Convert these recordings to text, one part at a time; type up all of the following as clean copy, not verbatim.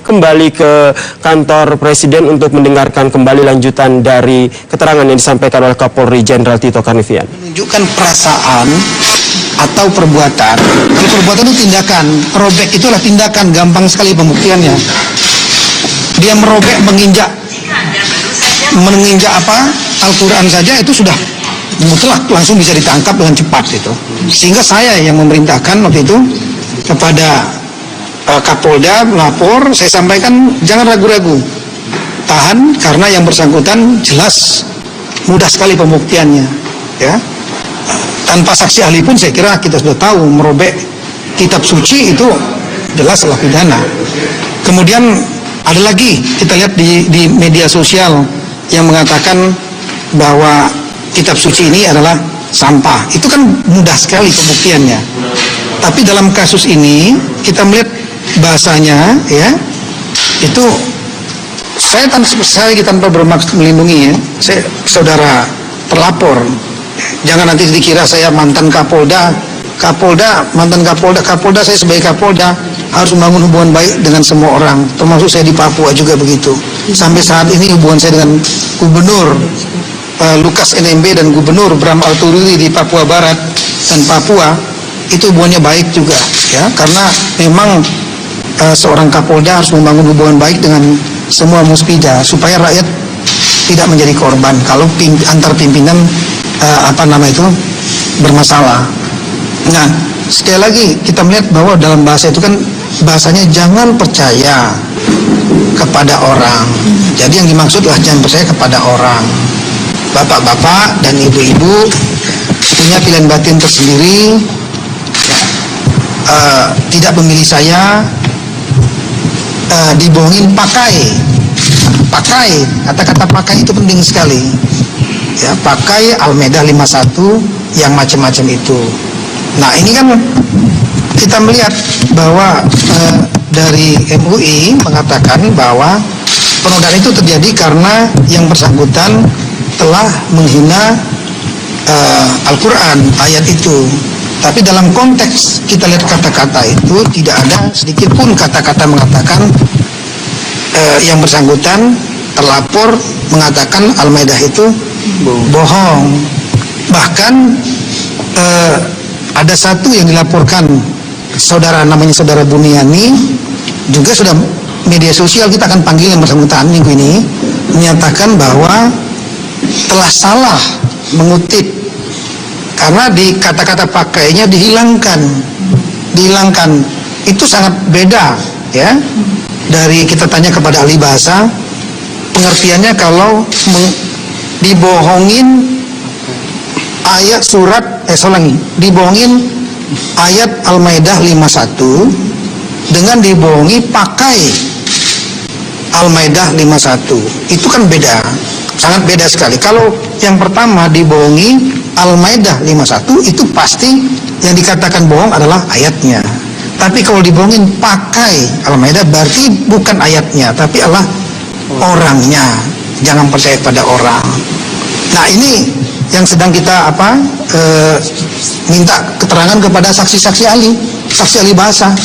kembali ke kantor Presiden untuk mendengarkan kembali lanjutan dari keterangan yang disampaikan oleh Kapolri Jenderal Tito Karnavian. Menunjukkan perasaan atau perbuatan. Kalau perbuatan itu tindakan, robek itulah tindakan, gampang sekali pembuktiannya. Dia merobek, menginjak Al-Quran saja itu sudah mutlak langsung bisa ditangkap dengan cepat itu. Sehingga saya yang memerintahkan waktu itu kepada Kapolda melapor, saya sampaikan jangan ragu-ragu, tahan karena yang bersangkutan jelas mudah sekali pembuktiannya, ya. Tanpa saksi ahli pun saya kira kita sudah tahu merobek kitab suci itu jelas salah pidana. Kemudian ada lagi kita lihat di media sosial yang mengatakan bahwa kitab suci ini adalah sampah. Itu kan mudah sekali pembuktiannya. Tapi dalam kasus ini kita melihat bahasanya, ya, itu saya tanpa bermaksud melindungi, ya, saudara terlapor. Jangan nanti dikira saya mantan Kapolda, mantan Kapolda saya sebagai Kapolda harus membangun hubungan baik dengan semua orang, termasuk saya di Papua juga begitu. Sampai saat ini hubungan saya dengan Gubernur Lukas NMB dan Gubernur Bram Altururi di Papua Barat dan Papua itu hubungannya baik juga, ya, karena memang seorang Kapolda harus membangun hubungan baik dengan semua muspida supaya rakyat tidak menjadi korban kalau antar pimpinan bermasalah. Nah, sekali lagi kita melihat bahwa dalam bahasa itu kan bahasanya jangan percaya kepada orang. Jadi yang dimaksudlah jangan percaya kepada orang. Bapak-bapak dan ibu-ibu punya pilihan batin tersendiri, tidak memilih saya, dibohongin pakai, kata-kata pakai itu penting sekali, ya, pakai Al-Maidah 51 yang macam-macam itu. Nah ini kan kita melihat bahwa dari MUI mengatakan bahwa penodaan itu terjadi karena yang bersangkutan telah menghina Al-Quran, ayat itu. Tapi dalam konteks kita lihat kata-kata itu tidak ada sedikit pun kata-kata mengatakan yang bersangkutan terlapor mengatakan Al-Maidah itu bohong. Bahkan ada satu yang dilaporkan saudara, namanya saudara Buniani, juga sudah media sosial kita akan panggil yang bersangkutan minggu ini, menyatakan bahwa telah salah mengutip karena di kata-kata pakainya dihilangkan. Itu sangat beda, ya, dari kita tanya kepada ahli bahasa pengertiannya kalau dibohongin ayat surat dibohongin ayat Al-Maidah 51 dengan dibohongi pakai Al-Maidah 51, itu kan beda, sangat beda sekali. Kalau yang pertama dibohongi Al-Maidah 51 itu pasti yang dikatakan bohong adalah ayatnya. Tapi kalau dibohongin pakai Al-Maidah berarti bukan ayatnya tapi adalah orangnya. Jangan percaya pada orang. Nah ini yang sedang kita minta keterangan kepada saksi-saksi ahli bahasa.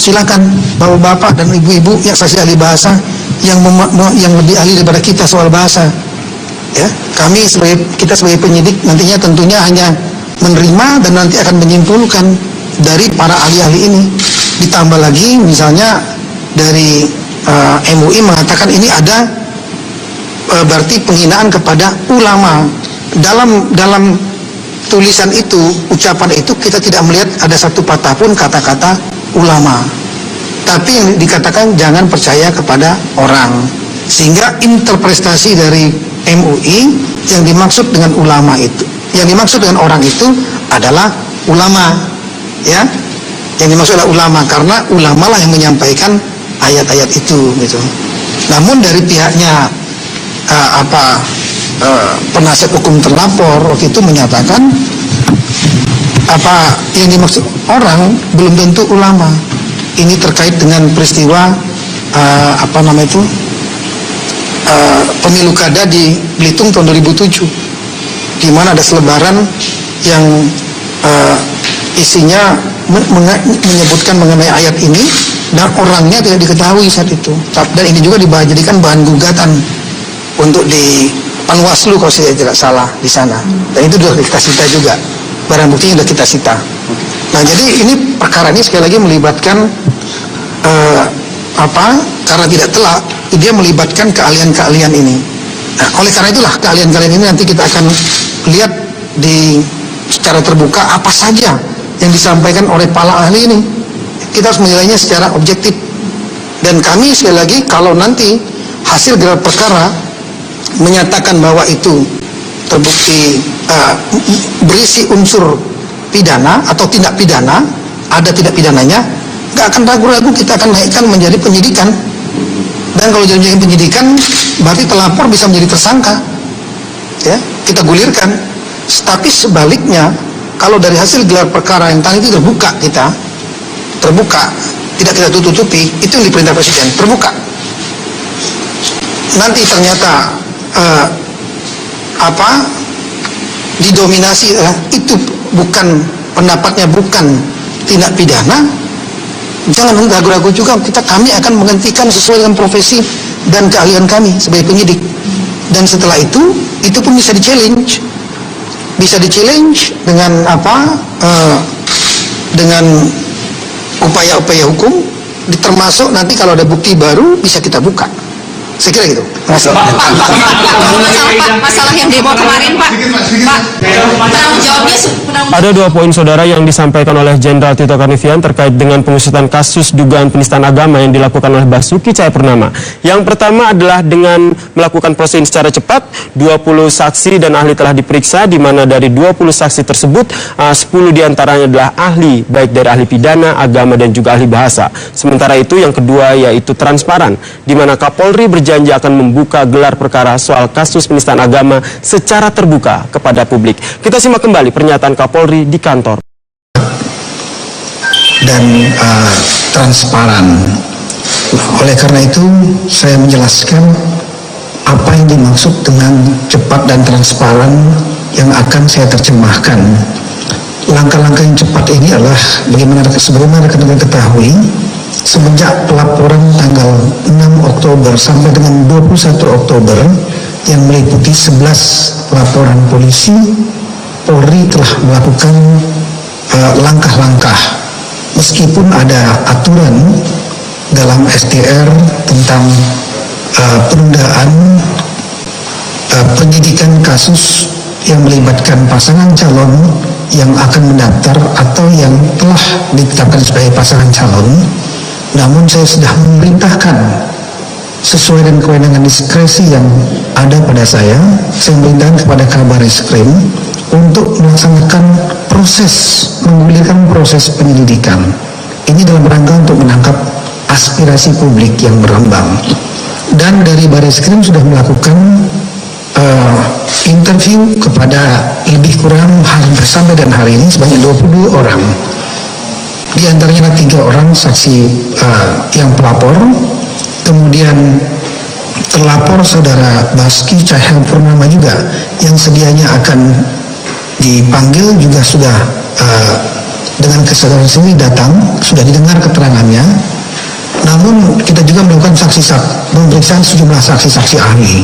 Silakan bapak-bapak dan ibu-ibu yang saksi ahli bahasa yang lebih ahli daripada kita soal bahasa, ya. Kita sebagai penyidik nantinya tentunya hanya menerima dan nanti akan menyimpulkan dari para ahli-ahli ini. Ditambah lagi misalnya dari MUI mengatakan ini ada berarti penghinaan kepada ulama. Dalam tulisan itu, ucapan itu kita tidak melihat ada satu patah pun kata-kata ulama. Tapi yang dikatakan jangan percaya kepada orang. Sehingga interpretasi dari MUI yang dimaksud dengan ulama itu, yang dimaksud dengan orang itu adalah ulama, ya. Yang dimaksud adalah ulama karena ulama lah yang menyampaikan ayat-ayat itu, gitu. Namun dari pihaknya penasihat hukum terlapor waktu itu menyatakan yang dimaksud orang belum tentu ulama. Ini terkait dengan peristiwa pemilu kada di Belitung tahun 2007, di mana ada selebaran yang isinya menyebutkan mengenai ayat ini dan orangnya tidak diketahui saat itu. Dan ini juga dijadikan bahan gugatan untuk di Panwaslu kalau saya tidak salah di sana. Dan itu sudah kita sita juga, barang buktinya sudah kita sita. Nah, jadi ini perkara ini sekali lagi melibatkan karena tidak telak, dia melibatkan keahlian-keahlian ini. Nah, oleh karena itulah keahlian-keahlian ini nanti kita akan lihat secara terbuka apa saja yang disampaikan oleh para ahli ini. Kita harus menilainya secara objektif. Dan kami sekali lagi, kalau nanti hasil gelar perkara menyatakan bahwa itu terbukti berisi unsur pidana atau tindak pidana, ada tindak pidananya, nggak akan ragu-ragu kita akan naikkan menjadi penyidikan. Dan kalau jadi penyidikan, berarti terlapor bisa menjadi tersangka, ya, kita gulirkan. Tapi sebaliknya, kalau dari hasil gelar perkara yang tadi itu terbuka, tidak kita tutupi, itu yang diperintah Presiden, terbuka. Nanti ternyata didominasi itu bukan pendapatnya, bukan tindak pidana, jangan ragu-ragu juga, kami akan menghentikan sesuai dengan profesi dan keahlian kami sebagai penyidik. Dan setelah itu pun bisa di-challenge, dengan dengan upaya-upaya hukum, termasuk nanti kalau ada bukti baru bisa kita buka. Saya kira gitu. Masalah yang demo kemarin, Pak. Penanggung jawabnya Ada 2 poin saudara yang disampaikan oleh Jenderal Tito Karnavian terkait dengan pengusutan kasus dugaan penistaan agama yang dilakukan oleh Basuki Cahayapurnama. Yang pertama adalah dengan melakukan proses secara cepat, 20 saksi dan ahli telah diperiksa, di mana dari 20 saksi tersebut 10 diantaranya adalah ahli, baik dari ahli pidana, agama, dan juga ahli bahasa. Sementara itu yang kedua yaitu transparan, di mana Kapolri berjanji akan membuka gelar perkara soal kasus penistaan agama secara terbuka kepada publik. Kita simak kembali pernyataan Kapolri di kantor. Dan transparan. Oleh karena itu saya menjelaskan apa yang dimaksud dengan cepat dan transparan yang akan saya terjemahkan. Langkah-langkah yang cepat ini adalah sebagaimana rekan-rekan ketahui, semenjak pelaporan tanggal 6 Oktober sampai dengan 21 Oktober yang meliputi 11 laporan polisi, Polri telah melakukan langkah-langkah. Meskipun ada aturan dalam SDR tentang penundaan penyidikan kasus yang melibatkan pasangan calon yang akan mendaftar atau yang telah ditetapkan sebagai pasangan calon, namun saya sudah memerintahkan sesuai dengan kewenangan diskresi yang ada pada saya memerintahkan kepada Kabareskrim untuk melaksanakan menggulirkan proses penyelidikan. Ini dalam rangka untuk menangkap aspirasi publik yang berkembang. Dan dari Bareskrim sudah melakukan interview kepada lebih kurang sampai dan hari ini sebanyak 22 orang. Di antaranya 3 orang saksi yang pelapor, kemudian terlapor saudara Basuki Cahayapurnama juga yang sedianya akan dipanggil juga sudah dengan kesadaran sendiri datang, sudah didengar keterangannya. Namun kita juga melakukan pemeriksaan sejumlah saksi-saksi ahli.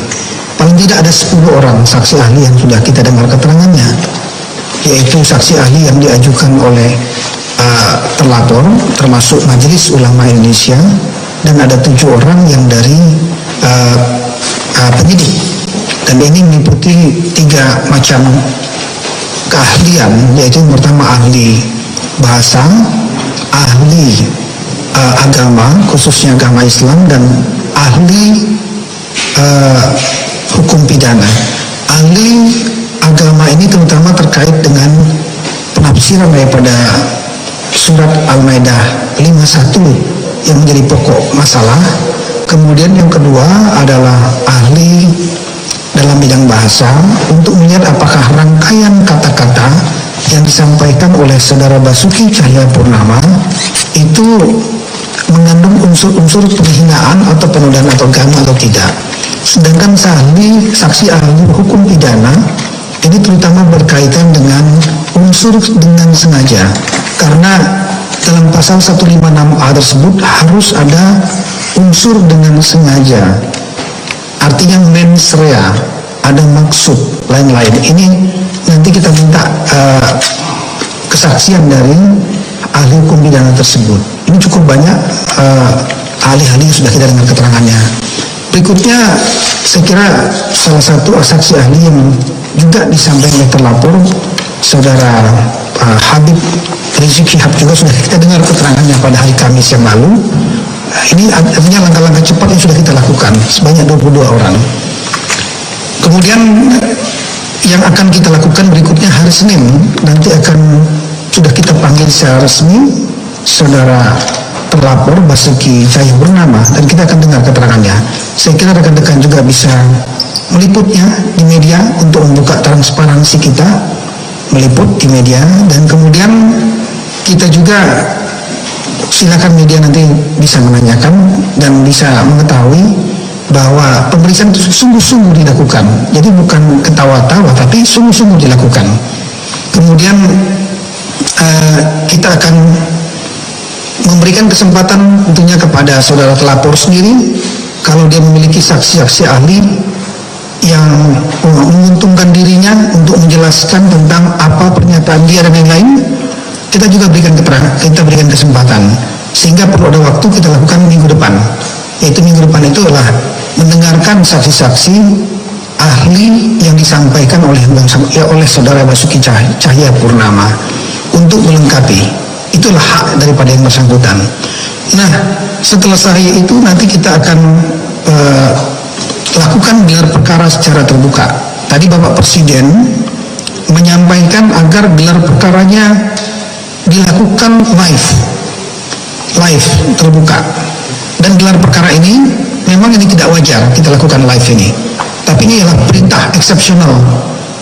Paling tidak ada 10 orang saksi ahli yang sudah kita dengar keterangannya, yaitu saksi ahli yang diajukan oleh terlapor, termasuk Majelis Ulama Indonesia, dan ada 7 orang yang dari penyidik. Dan ini meliputi 3 macam keahlian, yaitu yang pertama ahli bahasa, ahli agama, khususnya agama Islam, dan ahli hukum pidana. Ahli agama ini terutama terkait dengan penafsiran daripada surat Al-Maidah 51 yang menjadi pokok masalah. Kemudian yang kedua adalah ahli dalam bidang bahasa untuk melihat apakah rangkaian kata-kata yang disampaikan oleh saudara Basuki Cahayapurnama itu mengandung unsur-unsur penghinaan atau penodaan agama atau tidak. Sedangkan saksi ahli hukum pidana ini terutama berkaitan dengan unsur dengan sengaja, karena dalam pasal 156A tersebut harus ada unsur dengan sengaja, artinya mens rea, ada maksud lain-lain. Ini nanti kita minta kesaksian dari ahli hukum pidana tersebut. Ini cukup banyak ahli-ahli yang sudah kita dengar keterangannya. Berikutnya saya kira salah satu saksi ahli yang juga disampaikan oleh terlapor, saudara Habib Rizik Syihab, juga sudah kita dengar keterangannya pada hari Kamis yang lalu. Ini artinya langkah-langkah cepat yang sudah kita lakukan sebanyak 22 orang. Kemudian yang akan kita lakukan berikutnya hari Senin, nanti akan sudah kita panggil secara resmi saudara terlapor Basuki Cahayapurnama dan kita akan dengar keterangannya. Saya kira rekan-rekan juga bisa meliputnya di media untuk membuka transparansi kita, meliput di media, dan kemudian kita juga silakan media nanti bisa menanyakan dan bisa mengetahui bahwa pemeriksaan itu sungguh-sungguh dilakukan. Jadi bukan ketawa-tawa, tapi sungguh-sungguh dilakukan. Kemudian kita akan memberikan kesempatan tentunya kepada saudara terlapor sendiri, kalau dia memiliki saksi-saksi ahli yang menguntungkan dirinya untuk menjelaskan tentang apa pernyataan dia dan lain-lain, kita juga berikan keterangan, kita berikan kesempatan, sehingga perlu ada waktu kita lakukan minggu depan. Yaitu minggu depan itu adalah mendengarkan saksi-saksi ahli yang disampaikan oleh saudara Basuki Cahayapurnama untuk melengkapi. Itulah hak daripada yang bersangkutan. Nah, setelah saya itu nanti kita akan lakukan gelar perkara secara terbuka. Tadi Bapak Presiden menyampaikan agar gelar perkaranya dilakukan live terbuka. Dan gelar perkara ini memang ini tidak wajar kita lakukan live ini. Tapi ini adalah perintah eksepsional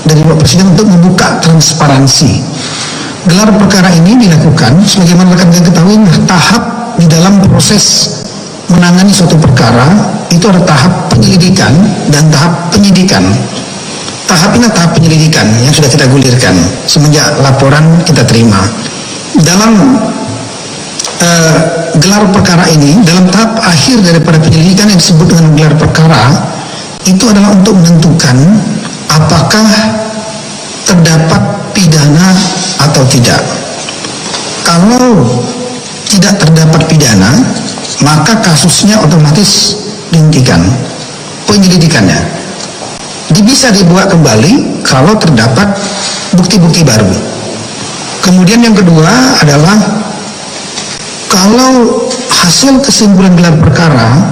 dari Bapak Presiden untuk membuka transparansi. Gelar perkara ini dilakukan sebagaimana rekan-rekan ketahui, tahap di dalam proses menangani suatu perkara itu ada tahap penyelidikan dan tahap penyidikan. Tahap ini tahap penyelidikan yang sudah kita gulirkan semenjak laporan kita terima. Dalam gelar perkara ini, dalam tahap akhir daripada penyelidikan yang disebut dengan gelar perkara, itu adalah untuk menentukan apakah terdapat pidana atau tidak. Kalau tidak terdapat pidana, maka kasusnya otomatis dihentikan penyelidikannya. Bisa dibuat kembali kalau terdapat bukti-bukti baru. Kemudian yang kedua adalah kalau hasil kesimpulan gelar perkara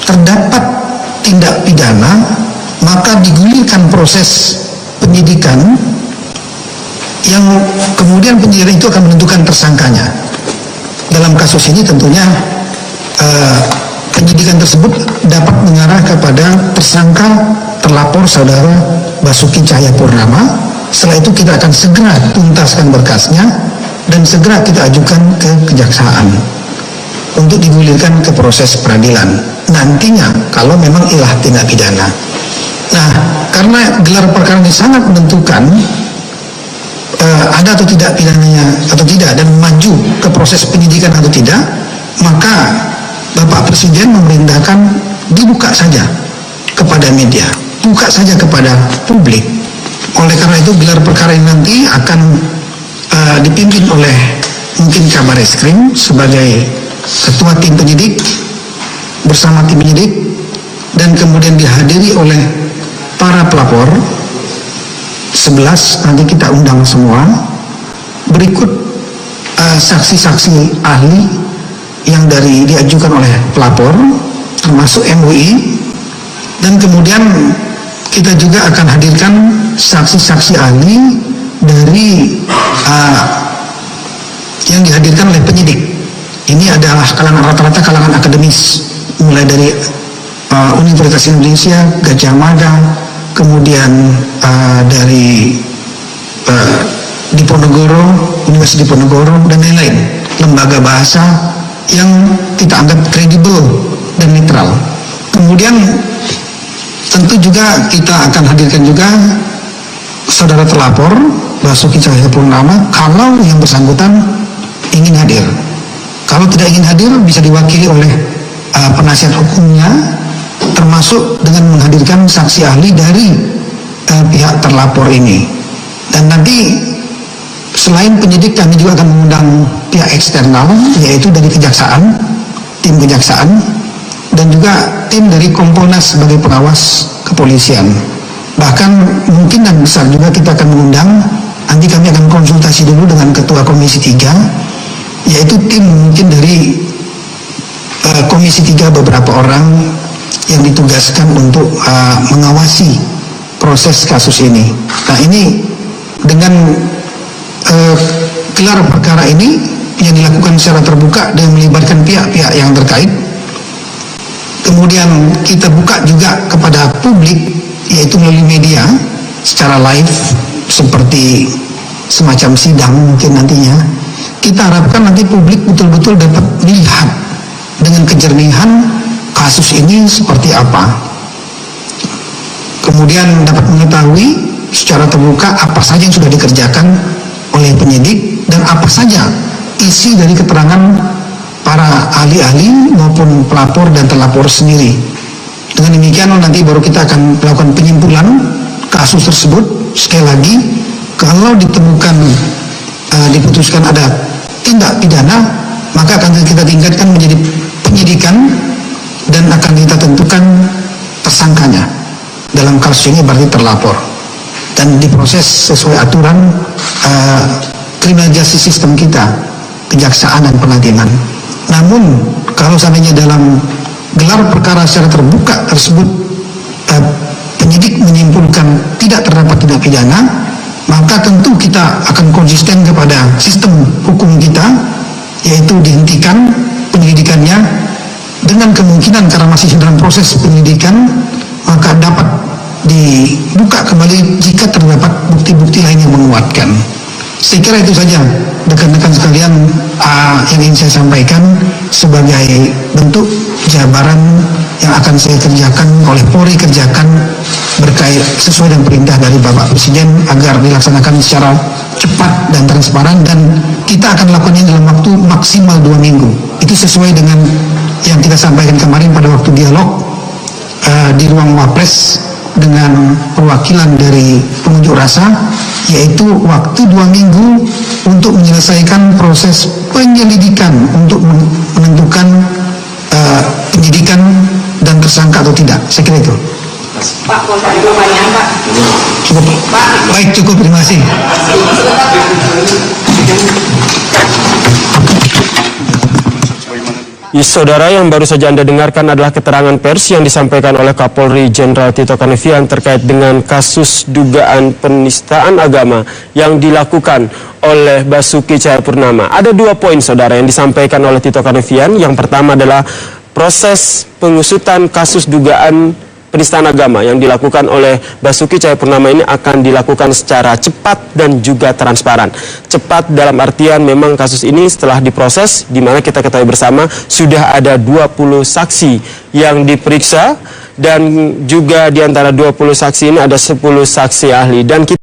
terdapat tindak pidana, maka digulirkan proses penyidikan yang kemudian penyidikan itu akan menentukan tersangkanya. Dalam kasus ini tentunya penyidikan tersebut dapat mengarah kepada tersangka terlapor saudara Basuki Cahayapurnama. Setelah itu kita akan segera tuntaskan berkasnya dan segera kita ajukan ke kejaksaan untuk digulirkan ke proses peradilan nantinya kalau memang ilah tindak pidana. Nah, karena gelar perkara ini sangat menentukan ada atau tidak pidananya atau tidak dan maju ke proses penyidikan atau tidak, maka Bapak Presiden memerintahkan dibuka saja kepada media, buka saja kepada publik. Oleh karena itu gelar perkara ini nanti akan dipimpin oleh mungkin Kabar Eskrim sebagai ketua tim penyidik bersama tim penyidik, dan kemudian dihadiri oleh para pelapor 11, nanti kita undang semua. Berikut saksi-saksi ahli yang diajukan oleh pelapor termasuk MUI, dan kemudian kita juga akan hadirkan saksi-saksi ahli dari yang dihadirkan oleh penyidik. Ini adalah rata-rata kalangan akademis, mulai dari Universitas Indonesia, Gajah Mada, kemudian dari Diponegoro, Universitas Diponegoro, dan lain-lain, lembaga bahasa yang kita anggap kredibel dan netral. Kemudian tentu juga kita akan hadirkan juga saudara terlapor Basuki Cahayapurnama kalau yang bersangkutan ingin hadir. Kalau tidak ingin hadir bisa diwakili oleh penasihat hukumnya, termasuk dengan menghadirkan saksi ahli dari pihak terlapor ini. Dan nanti selain penyidik kami juga akan mengundang pihak eksternal, yaitu dari kejaksaan, tim kejaksaan, dan juga tim dari Kompolnas sebagai pengawas kepolisian. Bahkan mungkin dan besar juga kita akan mengundang, nanti kami akan konsultasi dulu dengan Ketua Komisi 3, yaitu tim mungkin dari Komisi 3 beberapa orang yang ditugaskan untuk mengawasi proses kasus ini. Nah, ini dengan gelar perkara ini yang dilakukan secara terbuka dan melibatkan pihak-pihak yang terkait. Kemudian kita buka juga kepada publik, yaitu melalui media secara live seperti semacam sidang mungkin nantinya. Kita harapkan nanti publik betul-betul dapat melihat dengan kejernihan kasus ini seperti apa. Kemudian dapat mengetahui secara terbuka apa saja yang sudah dikerjakan oleh penyidik dan apa saja isi dari keterangan para ahli-ahli maupun pelapor dan terlapor sendiri. Dengan demikian nanti baru kita akan melakukan penyimpulan kasus tersebut. Sekali lagi, kalau ditemukan diputuskan ada tindak pidana, maka akan kita tingkatkan menjadi penyidikan dan akan kita tentukan tersangkanya. Dalam kasus ini berarti terlapor dan diproses sesuai aturan criminal justice system kita, kejaksaan dan pengadilan. Namun kalau seandainya dalam gelar perkara secara terbuka tersebut penyidik menyimpulkan tidak terdapat tindak pidana, maka tentu kita akan konsisten kepada sistem hukum kita, yaitu dihentikan penyelidikannya dengan kemungkinan karena masih dalam proses penyelidikan, maka dapat dibuka kembali jika terdapat bukti-bukti lain yang menguatkan. Saya kira itu saja rekan-rekan sekalian yang ingin saya sampaikan sebagai bentuk jabaran yang akan saya kerjakan, oleh Polri kerjakan berkait sesuai dengan perintah dari Bapak Presiden agar dilaksanakan secara cepat dan transparan, dan kita akan lakukannya dalam waktu maksimal 2 minggu. Itu sesuai dengan yang kita sampaikan kemarin pada waktu dialog di ruang Wapres dengan perwakilan dari pengunjuk rasa, yaitu waktu 2 minggu untuk menyelesaikan proses penyelidikan untuk menentukan penyidikan dan tersangka atau tidak. Saya kira itu. Pak, mau tadi pertanyaan Pak. Cukup. Pak. Baik, cukup. Terima kasih. Saudara, yang baru saja Anda dengarkan adalah keterangan pers yang disampaikan oleh Kapolri Jenderal Tito Karnavian terkait dengan kasus dugaan penistaan agama yang dilakukan oleh Basuki Cahayapurnama. Ada 2 poin, saudara, yang disampaikan oleh Tito Karnavian. Yang pertama adalah proses pengusutan kasus dugaan penistaan agama yang dilakukan oleh Basuki Cahayapurnama ini akan dilakukan secara cepat dan juga transparan. Cepat dalam artian memang kasus ini setelah diproses, di mana kita ketahui bersama sudah ada 20 saksi yang diperiksa, dan juga di antara 20 saksi ini ada 10 saksi ahli. Dan kita